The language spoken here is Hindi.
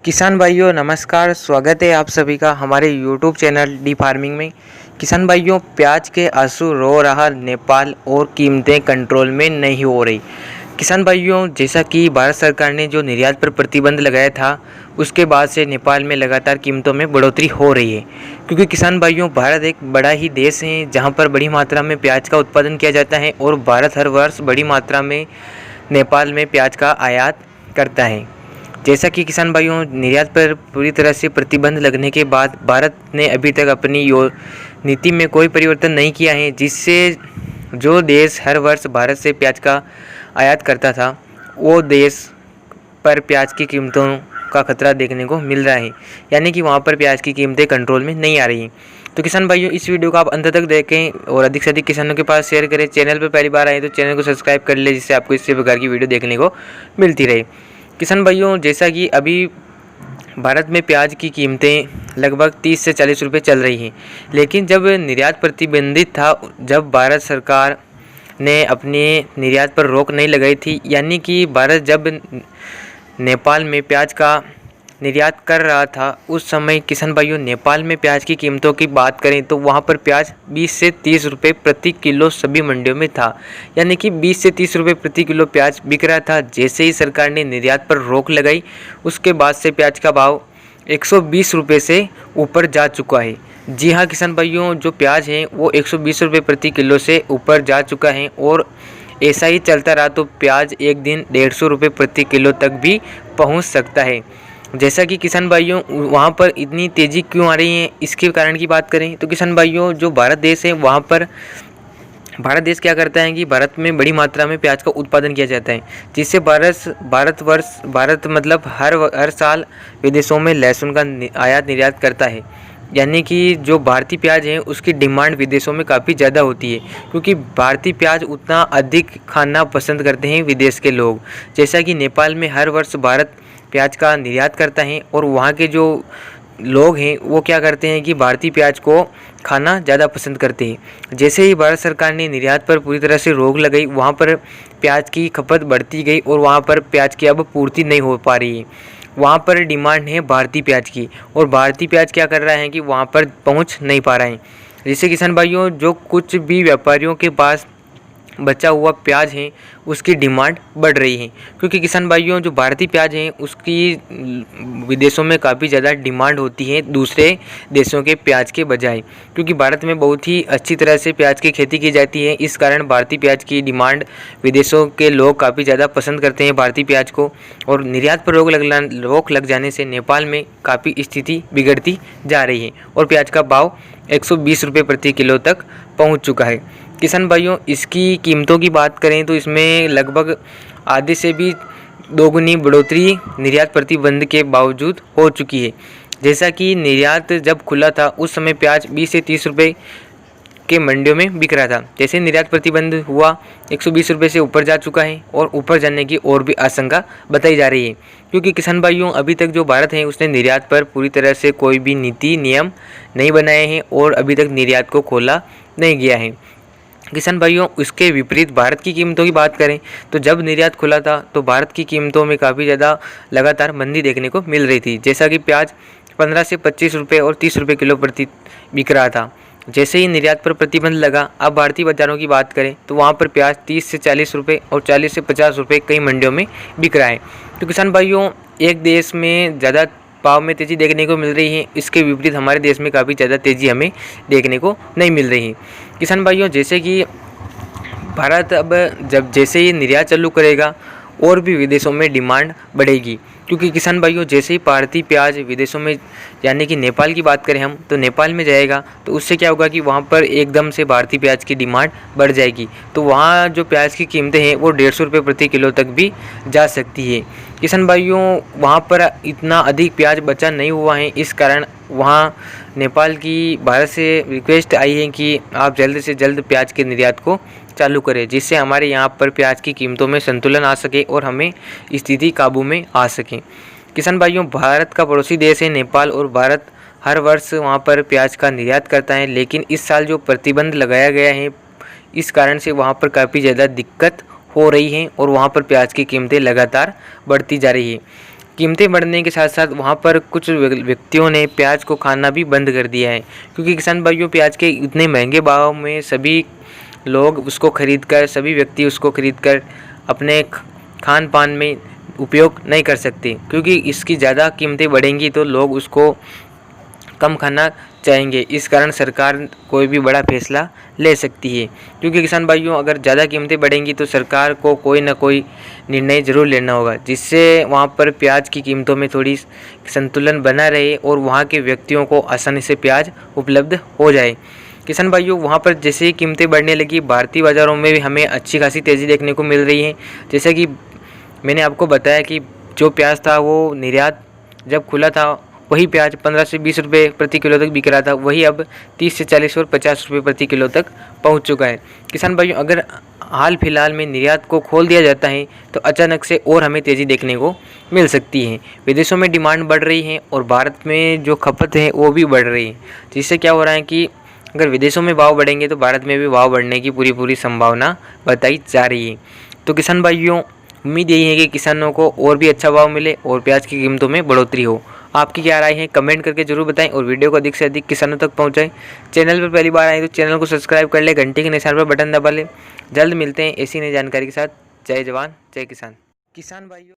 किसान भाइयों नमस्कार। स्वागत है आप सभी का हमारे YouTube चैनल डी फार्मिंग में। किसान भाइयों, प्याज के आंसू रो रहा नेपाल और कीमतें कंट्रोल में नहीं हो रही। किसान भाइयों, जैसा कि भारत सरकार ने जो निर्यात पर प्रतिबंध लगाया था उसके बाद से नेपाल में लगातार कीमतों में बढ़ोतरी हो रही है। क्योंकि किसान भाइयों, भारत एक बड़ा ही देश है जहाँ पर बड़ी मात्रा में प्याज का उत्पादन किया जाता है और भारत हर वर्ष बड़ी मात्रा में नेपाल में प्याज का आयात करता है। जैसा कि किसान भाइयों, निर्यात पर पूरी तरह से प्रतिबंध लगने के बाद भारत ने अभी तक अपनी नीति में कोई परिवर्तन नहीं किया है, जिससे जो देश हर वर्ष भारत से प्याज का आयात करता था वो देश पर प्याज की कीमतों का खतरा देखने को मिल रहा है, यानी कि वहाँ पर प्याज की कीमतें कंट्रोल में नहीं आ रही हैं। तो किसान भाइयों, इस वीडियो को आप अंत तक देखें और अधिक से अधिक किसानों के पास शेयर करें। चैनल पर पहली बार आए तो चैनल को सब्सक्राइब कर ले, जिससे आपको इसी प्रकार की वीडियो देखने को मिलती रहे। किसान भाइयों, जैसा कि अभी भारत में प्याज की कीमतें लगभग 30 से 40 रुपये चल रही हैं, लेकिन जब निर्यात प्रतिबंधित था, जब भारत सरकार ने अपने निर्यात पर रोक नहीं लगाई थी, यानी कि भारत जब नेपाल में प्याज का निर्यात कर रहा था उस समय किसान भाइयों, नेपाल में प्याज की कीमतों की बात करें तो वहाँ पर प्याज 20 से 30 रुपये प्रति किलो सभी मंडियों में था, यानी कि 20 से 30 रुपये प्रति किलो प्याज बिक रहा था। जैसे ही सरकार ने निर्यात पर रोक लगाई उसके बाद से प्याज का भाव 120 रुपये से ऊपर जा चुका है। जी हाँ किसान भाइयों, जो प्याज है वो 120 रुपये प्रति किलो से ऊपर जा चुका है और ऐसा ही चलता रहा तो प्याज एक दिन 150 रुपये प्रति किलो तक भी पहुँच सकता है। जैसा कि किसान भाइयों, वहाँ पर इतनी तेज़ी क्यों आ रही है, इसके कारण की बात करें तो किसान भाइयों, जो भारत देश है वहाँ पर भारत देश क्या करता है कि भारत में बड़ी मात्रा में प्याज का उत्पादन किया जाता है, जिससे भारत मतलब हर साल विदेशों में लहसुन का आयात निर्यात करता है। यानी कि जो भारतीय प्याज है उसकी डिमांड विदेशों में काफ़ी ज़्यादा होती है, क्योंकि भारतीय प्याज उतना अधिक खाना पसंद करते हैं विदेश के लोग। जैसा कि नेपाल में हर वर्ष भारत प्याज का निर्यात करता है और वहाँ के जो लोग हैं वो क्या करते हैं कि भारतीय प्याज को खाना ज़्यादा पसंद करते हैं। जैसे ही भारत सरकार ने निर्यात पर पूरी तरह से रोक लगाई, वहाँ पर प्याज की खपत बढ़ती गई और वहाँ पर प्याज की अब पूर्ति नहीं हो पा रही है। वहाँ पर डिमांड है भारतीय प्याज की और भारतीय प्याज क्या कर रहा है कि वहाँ पर पहुँच नहीं पा रहा है। जिससे किसान भाइयों, जो कुछ भी व्यापारियों के पास बचा हुआ प्याज है उसकी डिमांड बढ़ रही है, क्योंकि किसान भाइयों, जो भारतीय प्याज है उसकी विदेशों में काफ़ी ज़्यादा डिमांड होती है दूसरे देशों के प्याज के बजाय, क्योंकि भारत में बहुत ही अच्छी तरह से प्याज की खेती की जाती है। इस कारण भारतीय प्याज की डिमांड विदेशों के लोग काफ़ी ज़्यादा पसंद करते हैं भारतीय प्याज को, और निर्यात पर रोक लग जाने से नेपाल में काफ़ी स्थिति बिगड़ती जा रही है और प्याज का भाव 120 रुपये प्रति किलो तक पहुँच चुका है। किसान भाइयों, इसकी कीमतों की बात करें तो इसमें लगभग आधे से भी दोगुनी बढ़ोतरी निर्यात प्रतिबंध के बावजूद हो चुकी है। जैसा कि निर्यात जब खुला था उस समय प्याज 20 से 30 रुपये के मंडियों में बिक रहा था। जैसे निर्यात प्रतिबंध हुआ 120 रुपये से ऊपर जा चुका है और ऊपर जाने की और भी आशंका बताई जा रही है, क्योंकि किसान भाइयों, अभी तक जो भारत है उसने निर्यात पर पूरी तरह से कोई भी नीति नियम नहीं बनाए हैं और अभी तक निर्यात को खोला नहीं गया है। किसान भाइयों, उसके विपरीत भारत की कीमतों की बात करें तो जब निर्यात खुला था तो भारत की कीमतों में काफ़ी ज़्यादा लगातार मंदी देखने को मिल रही थी। जैसा कि प्याज 15 से 25 रुपये और 30 रुपये किलो प्रति बिक रहा था। जैसे ही निर्यात पर प्रतिबंध लगा, अब भारतीय बाज़ारों की बात करें तो वहाँ पर प्याज 30 से 40 रुपये और 40 से 50 रुपये कई मंडियों में बिक रहा है। तो किसान भाइयों, एक देश में ज़्यादा भाव में तेज़ी देखने को मिल रही है, इसके विपरीत हमारे देश में काफ़ी ज़्यादा तेज़ी हमें देखने को नहीं मिल रही है। किसान भाइयों, जैसे कि भारत अब जैसे ही निर्यात चालू करेगा और भी विदेशों में डिमांड बढ़ेगी, क्योंकि किसान भाइयों, जैसे ही भारतीय प्याज विदेशों में यानी कि नेपाल की बात करें हम तो नेपाल में जाएगा तो उससे क्या होगा कि वहाँ पर एकदम से भारतीय प्याज की डिमांड बढ़ जाएगी, तो वहाँ जो प्याज की कीमतें हैं वो 150 रुपये प्रति किलो तक भी जा सकती है। किसान भाइयों, वहाँ पर इतना अधिक प्याज बचा नहीं हुआ है, इस कारण वहाँ नेपाल की भारत से रिक्वेस्ट आई है कि आप जल्द से जल्द प्याज के निर्यात को चालू करें, जिससे हमारे यहाँ पर प्याज की कीमतों में संतुलन आ सके और हमें स्थिति काबू में आ सके। किसान भाइयों, भारत का पड़ोसी देश है नेपाल और भारत हर वर्ष वहाँ पर प्याज का निर्यात करता है, लेकिन इस साल जो प्रतिबंध लगाया गया है इस कारण से वहाँ पर काफ़ी ज़्यादा दिक्कत हो रही है और वहाँ पर प्याज की कीमतें लगातार बढ़ती जा रही है। कीमतें बढ़ने के साथ साथ वहाँ पर कुछ व्यक्तियों ने प्याज को खाना भी बंद कर दिया है, क्योंकि किसान भाइयों प्याज के इतने महंगे भाव में सभी लोग उसको खरीद कर, सभी व्यक्ति उसको खरीद कर अपने खान पान में उपयोग नहीं कर सकते, क्योंकि इसकी ज़्यादा कीमतें बढ़ेंगी तो लोग उसको कम खाना चाहेंगे। इस कारण सरकार कोई भी बड़ा फैसला ले सकती है, क्योंकि किसान भाइयों अगर ज़्यादा कीमतें बढ़ेंगी तो सरकार को कोई ना कोई निर्णय ज़रूर लेना होगा, जिससे वहाँ पर प्याज की कीमतों में थोड़ी संतुलन बना रहे और वहाँ के व्यक्तियों को आसानी से प्याज उपलब्ध हो जाए। किसान भाइयों वहाँ पर जैसे ही कीमतें बढ़ने लगी, भारतीय बाज़ारों में भी हमें अच्छी खासी तेज़ी देखने को मिल रही है। जैसे कि मैंने आपको बताया कि जो प्याज था वो निर्यात जब खुला था वही प्याज 15 से 20 रुपये प्रति किलो तक बिक रहा था, वही अब 30 से 40 और 50 रुपये प्रति किलो तक पहुंच चुका है। किसान भाइयों अगर हाल फिलहाल में निर्यात को खोल दिया जाता है तो अचानक से और हमें तेज़ी देखने को मिल सकती है। विदेशों में डिमांड बढ़ रही है और भारत में जो खपत है वो भी बढ़ रही है, जिससे क्या हो रहा है कि अगर विदेशों में भाव बढ़ेंगे तो भारत में भी भाव बढ़ने की पूरी संभावना बताई जा रही है। तो किसान भाइयों उम्मीद यही है कि किसानों को और भी अच्छा भाव मिले और प्याज की कीमतों में बढ़ोतरी हो। आपकी क्या राय है कमेंट करके जरूर बताएं और वीडियो को अधिक से अधिक किसानों तक पहुंचाएं। चैनल पर पहली बार आए तो चैनल को सब्सक्राइब कर ले, घंटे के निशान पर बटन दबा ले। जल्द मिलते हैं ऐसी नई जानकारी के साथ। जय जवान जय किसान। किसान भाइयों